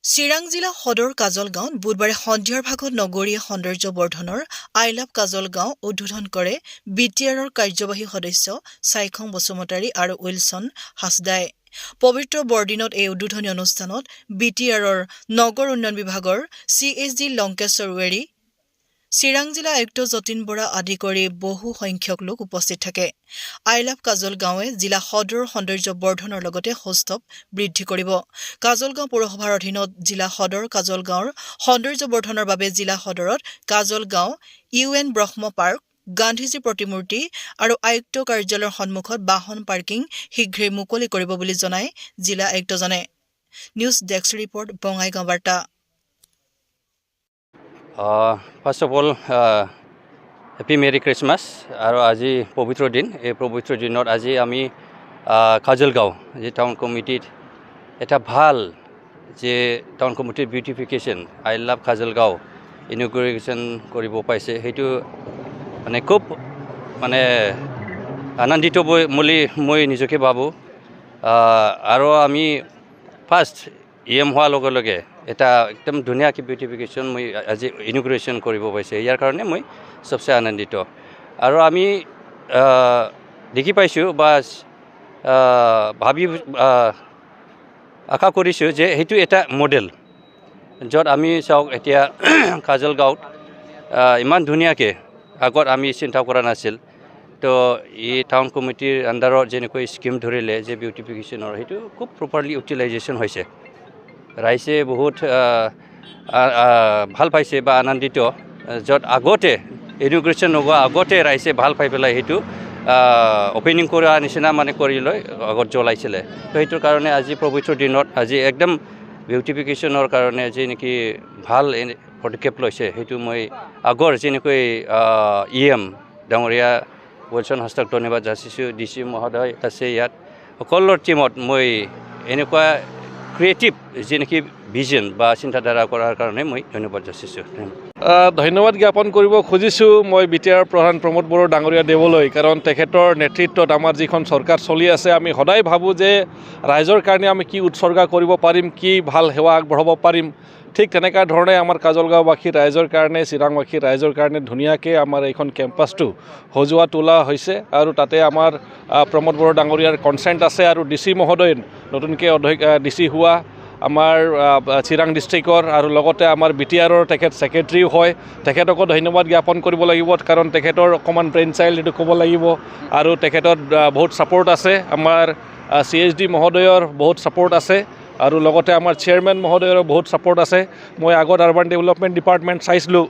চিৰাং জিলা সদৰ কাজল গাঁৱত বুধবাৰে সন্ধিয়াৰ ভাগত নগৰীয় সৌন্দৰ্য বৰ্ধনৰ আই লাভ কাজল গাঁও উদ্বোধন কৰে বিটিআৰৰ কাৰ্যবাহী সদস্য চাইখং বসুমতাৰী আৰু উইলছন হাছদাই। পবিত্ৰ বৰদিনত এই উদ্বোধনী অনুষ্ঠানত বিটিআৰৰ নগৰ উন্নয়ন বিভাগৰ CSD লংকেশ্বৰ ৱেৰী, চিৰাং জিলা আয়ুক্ত যতীন বৰা আদি কৰি বহু সংখ্যক লোক উপস্থিত থাকে। আই লাভ কাজল গাঁৱে জিলা সদৰৰ সৌন্দৰ্য বৰ্ধনৰ লগতে সৌষ্ঠৱ বৃদ্ধি কৰিব। কাজলগাঁও পৌৰসভাৰ অধীনত জিলা সদৰ কাজল গাঁৱৰ সৌন্দৰ্য বৰ্ধনৰ বাবে জিলা সদৰত কাজল গাঁও, UN ব্ৰহ্ম পাৰ্ক, গান্ধীজী প্ৰতিমূৰ্তি আৰু আয়ুক্ত কাৰ্যালয়ৰ সন্মুখত বাহন পাৰ্কিং শীঘ্ৰেই মুকলি কৰিব বুলি জনায় জিলা আয়ুক্তজনে। নিউজ ডেস্ক ৰিপৰ্ট বঙাইগাঁও বাৰ্তা। First of all, Happy Merry Christmas আৰু আজি পবিত্ৰ দিন। এই পবিত্ৰ দিনত আজি আমি কাজলগাঁও যে টাউন কমিটিত এটা ভাল যে টাউন কমিটিৰ বিউটিফিকেশ্যন আই লাভ কাজলগাঁও ইনগ্ৰেশ্যন কৰিব পাইছে, সেইটো মানে খুব মানে আনন্দিত বুলি মই নিজকে ভাবোঁ। আৰু আমি ফাৰ্ষ্ট হোৱাৰ লগে লগে এটা একদম ধুনীয়াকৈ বিউটিফিকেশ্যন মই আজি ইনগ্ৰেশ্যন কৰিব পাইছে, ইয়াৰ কাৰণে মই চবচে আনন্দিত। আৰু আমি দেখি পাইছোঁ বা ভাবি আশা কৰিছোঁ যে সেইটো এটা মডেল, য'ত আমি চাওক এতিয়া কাজলগাঁৱত ইমান ধুনীয়াকৈ আগত আমি চিন্তা কৰা নাছিল। তো এই টাউন কমিটিৰ আণ্ডাৰত যেনেকৈ স্কিম ধৰিলে যে বিউটিফিকেশ্যনৰ, সেইটো খুব প্ৰপাৰলি ইউটিলাইজেশ্যন হৈছে। ৰাইজে বহুত ভাল পাইছে বা আনন্দিত, য'ত আগতে ইনগ্ৰেশ্যন নোহোৱা আগতে ৰাইজে ভাল পাই পেলাই সেইটো অপেনিং কৰা নিচিনা মানে কৰি লৈ আগত জ্বলাইছিলে। তো সেইটোৰ কাৰণে আজি পবিত্ৰ দিনত আজি একদম বিউটিফিকেশ্যনৰ কাৰণে যি নেকি ভাল পদক্ষেপ লৈছে, সেইটো মই আগৰ যেনেকৈ ডাঙৰীয়া উইলছন হাছদাক ধন্যবাদ যাচিছোঁ। DC মহোদয় আছে ইয়াত, সকলোৰ টীমত মই এনেকুৱা ক্ৰিয়েটিভ যি নেকি ভিজন বা চিন্তাধাৰা কৰাৰ কাৰণে মই ধন্যবাদ যাচিছোঁ। ধন্যবাদ জ্ঞাপন কৰিব খুজিছোঁ মই বিটিআৰ প্ৰধান প্ৰমোদ বড়ো ডাঙৰীয়া দেৱলৈ, কাৰণ তেখেতৰ নেতৃত্বত আমাৰ যিখন চৰকাৰ চলি আছে, আমি সদায় ভাবোঁ যে ৰাইজৰ কাৰণে আমি কি উৎসৰ্গা কৰিব পাৰিম, কি ভাল সেৱা আগবঢ়াব পাৰিম। ঠিক তেনেকুৱা ধৰণে আমাৰ কাজলগাঁওবাসী ৰাইজৰ কাৰণে, চিৰাংবাসী ৰাইজৰ কাৰণে ধুনীয়াকৈ আমাৰ এইখন কেম্পাছটো সজোৱা তোলা হৈছে। আৰু তাতে আমাৰ প্ৰমোদ বড়ো ডাঙৰীয়াৰ কনচেণ্ট আছে আৰু DC মহোদয় নতুনকৈ DC হোৱা আমাৰ চিৰাং ডিষ্ট্ৰিক্টৰ, আৰু লগতে আমাৰ বিটিআৰৰ তেখেত ছেক্ৰেটাৰীও হয়। তেখেতকো ধন্যবাদ জ্ঞাপন কৰিব লাগিব, কাৰণ তেখেতৰ অকণমান ব্ৰেইন চাইল্ড এইটো ক'ব লাগিব। আৰু তেখেতত বহুত ছাপোৰ্ট আছে, আমাৰ CSD মহোদয়ৰ বহুত ছাপোৰ্ট আছে, আৰু লগতে আমাৰ চেয়াৰমেন মহোদয়ৰো বহুত ছাপোৰ্ট আছে। মই আগত আৰ্বান ডেভেলপমেণ্ট ডিপাৰ্টমেণ্ট চাইছিলোঁ,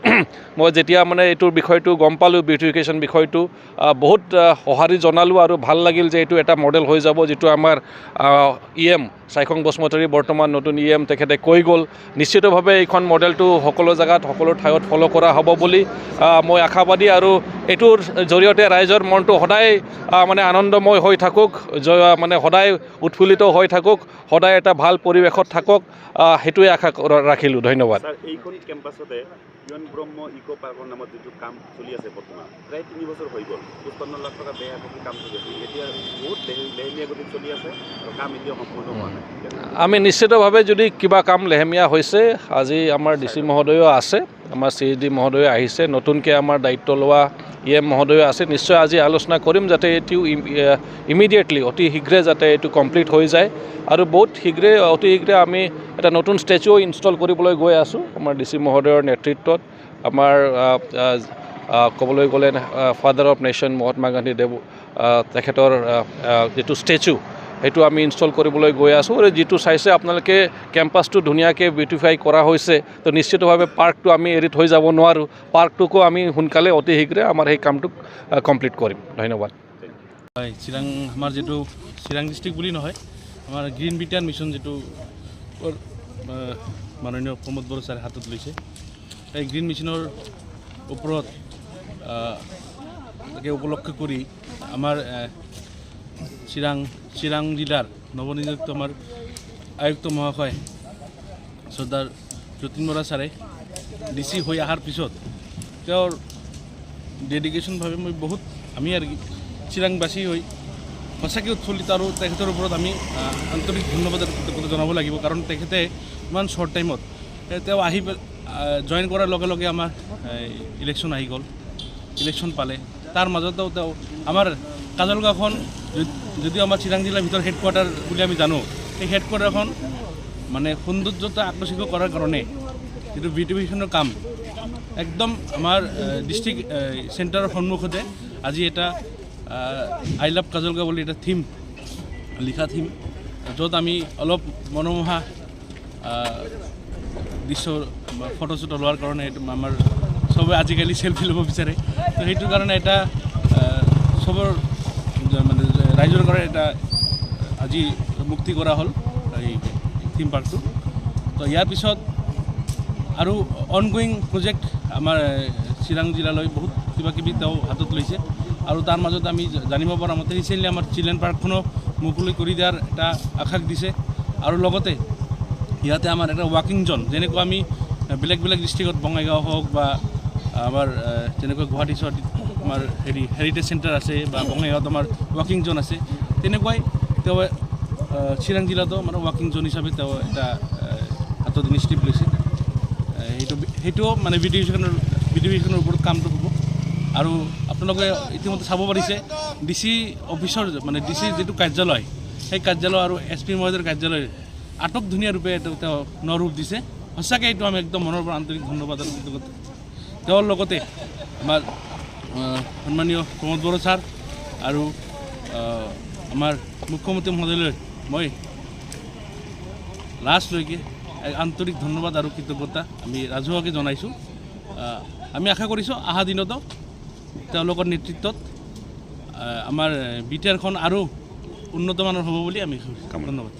মই যেতিয়া মানে এইটোৰ বিষয়টো গম পালোঁ, বিউটিফিকেশ্যন বিষয়টো বহুত সঁহাৰি জনালোঁ আৰু ভাল লাগিল যে এইটো এটা মডেল হৈ যাব, যিটো আমাৰ চাইখং বসুমতাৰী বৰ্তমান নতুন তেখেতে কৈ গ'ল। নিশ্চিতভাৱে এইখন মডেলটো সকলো জেগাত সকলো ঠাইত ফ'ল' কৰা হ'ব বুলি মই আশাবাদী। আৰু এইটোৰ জৰিয়তে ৰাইজৰ মনটো সদায় মানে আনন্দময় হৈ থাকক, মানে সদায় উৎফুল্লিত হৈ থাকক, সদায় এটা ভাল পৰিৱেশত থাকক, সেইটোৱে আশা ৰাখিলোঁ। ধন্যবাদ। এইখন কেম্পাছতে UN ব্ৰহ্ম ইকো পাৰ্কৰ নামত যিটো কাম চলি আছে বৰ্তমান প্ৰায় 3 বছৰ হৈ গ'ল, 55 লাখ টকা ব্যয় কৰি কাম চলি আছে, এতিয়া বহুত লেহেমীয়া গতিত চলি আছে আৰু কাম এতিয়া সম্পূৰ্ণ হোৱা নাই। আমি নিশ্চিতভাৱে যদি কিবা কাম লেহেমীয়া হৈছে, আজি আমাৰ DC মহোদয়ো আছে, আমাৰ CSD মহোদয় আহিছে, নতুনকৈ আমাৰ দায়িত্ব লোৱা মহোদয় আছে, নিশ্চয় আজি আলোচনা কৰিম যাতে এইটো ইমিডিয়েটলি অতি শীঘ্ৰে যাতে এইটো কমপ্লিট হৈ যায়। আৰু বহুত অতি শীঘ্ৰে আমি এটা নতুন ষ্টেচুও ইনষ্টল কৰিবলৈ গৈ আছোঁ আমাৰ DC মহোদয়ৰ নেতৃত্বত। আমাৰ ক'বলৈ গ'লে father of nation Mahatma Gandhi তেখেতৰ যিটো ষ্টেচু, সেইটো আমি ইনষ্টল কৰিবলৈ গৈ আছোঁ। আৰু যিটো চাইছে আপোনালোকে কেম্পাছটো ধুনীয়াকৈ বিউটিফাই কৰা হৈছে, তো নিশ্চিতভাৱে পাৰ্কটো আমি এৰি থৈ যাব নোৱাৰোঁ, পাৰ্কটোকো আমি সোনকালে অতি শীঘ্ৰে আমাৰ সেই কামটো কমপ্লিট কৰিম। ধন্যবাদ। হয়, আমাৰ যিটো চিৰাং ডিষ্ট্ৰিক্ট বুলি নহয়, আমাৰ গ্ৰীণ বিটান মিছন যিটো মাননীয় প্ৰমোদ বড়ো ছাৰে হাতত লৈছে, এই গ্ৰীণ মিছনৰ ওপৰত তাকে উপলক্ষ কৰি আমাৰ চিৰাং জিলাৰ নৱনিযুক্ত আমাৰ আয়ুক্ত মহাশয় চৰ্দাৰ যতীন বৰা ছাৰে DC হৈ অহাৰ পিছত তেওঁৰ ডেডিকেশ্যনভাৱে মই বহুত আমি আৰু চিৰাংবাসী হৈ সঁচাকৈ উৎফুল্লিত, আৰু তেখেতৰ ওপৰত আমি আন্তৰিক ধন্যবাদ আৰু কৃতজ্ঞতা জনাব লাগিব, কাৰণ তেখেতে ইমান শ্বৰ্ট টাইমত তেওঁ আহি জইন কৰাৰ লগে লগে আমাৰ ইলেকশ্যন আহি গ'ল, ইলেকশ্যন পালে। তাৰ মাজতো তেওঁ আমাৰ কাজল গাঁওখন যদিও আমাৰ চিৰাং জিলাৰ ভিতৰত হেডকোৱাৰ্টাৰ বুলি আমি জানো, সেই হেডকোৱাৰ্টাৰখন মানে সৌন্দৰ্যতা আকৰ্ষিত কৰাৰ কাৰণে যিটো বিউটিফিকেশ্যনৰ কাম একদম আমাৰ ডিষ্ট্ৰিক্ট চেণ্টাৰৰ সন্মুখতে আজি এটা আই লাভ কাজলগাঁও বুলি এটা থিম লিখা থিম, য'ত আমি অলপ মনোমোহা দৃশ্য ফটোশ্বুট লোৱাৰ কাৰণে আমাৰ চবে আজিকালি চেলফি ল'ব বিচাৰে, তো সেইটো কাৰণে এটা চবৰ মানে ৰাইজৰ কাৰণে এটা আজি মুক্তি কৰা হ'ল এই থিম পাৰ্কটো। তো ইয়াৰ পিছত আৰু অনগয়িং প্ৰজেক্ট আমাৰ চিৰাং জিলালৈ বহুত কিবা কিবি তেওঁ হাতত লৈছে, আৰু তাৰ মাজত আমি জানিব পৰা মতে ৰিচেণ্টলি আমাৰ চিলড্ৰেন পাৰ্কখনো মুকলি কৰি দিয়াৰ এটা আশ্বাস দিছে। আৰু লগতে ইয়াতে আমাৰ এটা ৱাকিং জ'ন, যেনেকুৱা আমি বেলেগ বেলেগ ডিষ্ট্ৰিক্টত বঙাইগাঁও হওক বা আমাৰ যেনেকৈ গুৱাহাটী চুৱাহাটীত আমাৰ হেৰিটেজ চেণ্টাৰ আছে বা বঙাইগাঁৱত আমাৰ ৱাকিং জ'ন আছে, তেনেকুৱাই তেওঁ চিৰাং জিলাতো আমাৰ ৱাকিং জ'ন হিচাপে তেওঁ এটা হাতত ইনিচিয়েটিভ লৈছে। সেইটোও মানে বিউটিফিকেশ্যনৰ ওপৰত কামটো হ'ব। আৰু আপোনালোকে ইতিমধ্যে চাব পাৰিছে DC অফিচৰ মানে DC যিটো কাৰ্যালয়, সেই কাৰ্যালয় আৰু SP মহোদয়ৰ কাৰ্যালয় আটক ধুনীয়া ৰূপে তেওঁ নৰূপ দিছে। সঁচাকৈ এইটো আমি একদম মনৰ পৰা আন্তৰিক ধন্যবাদ আৰু কৃতজ্ঞতা। তেওঁৰ লগতে আমাৰ সন্মানীয় প্ৰমোদ বড়ো ছাৰ আৰু আমাৰ মুখ্যমন্ত্ৰী মহোদয়লৈ মই লাষ্টলৈকে আন্তৰিক ধন্যবাদ আৰু কৃতজ্ঞতা আমি ৰাজহুৱাকৈ জনাইছোঁ। আমি আশা কৰিছোঁ অহা দিনতো তেওঁলোকৰ নেতৃত্বত আমাৰ BTR খন আৰু উন্নতমানৰ হ'ব বুলি আমি ধন্যবাদ।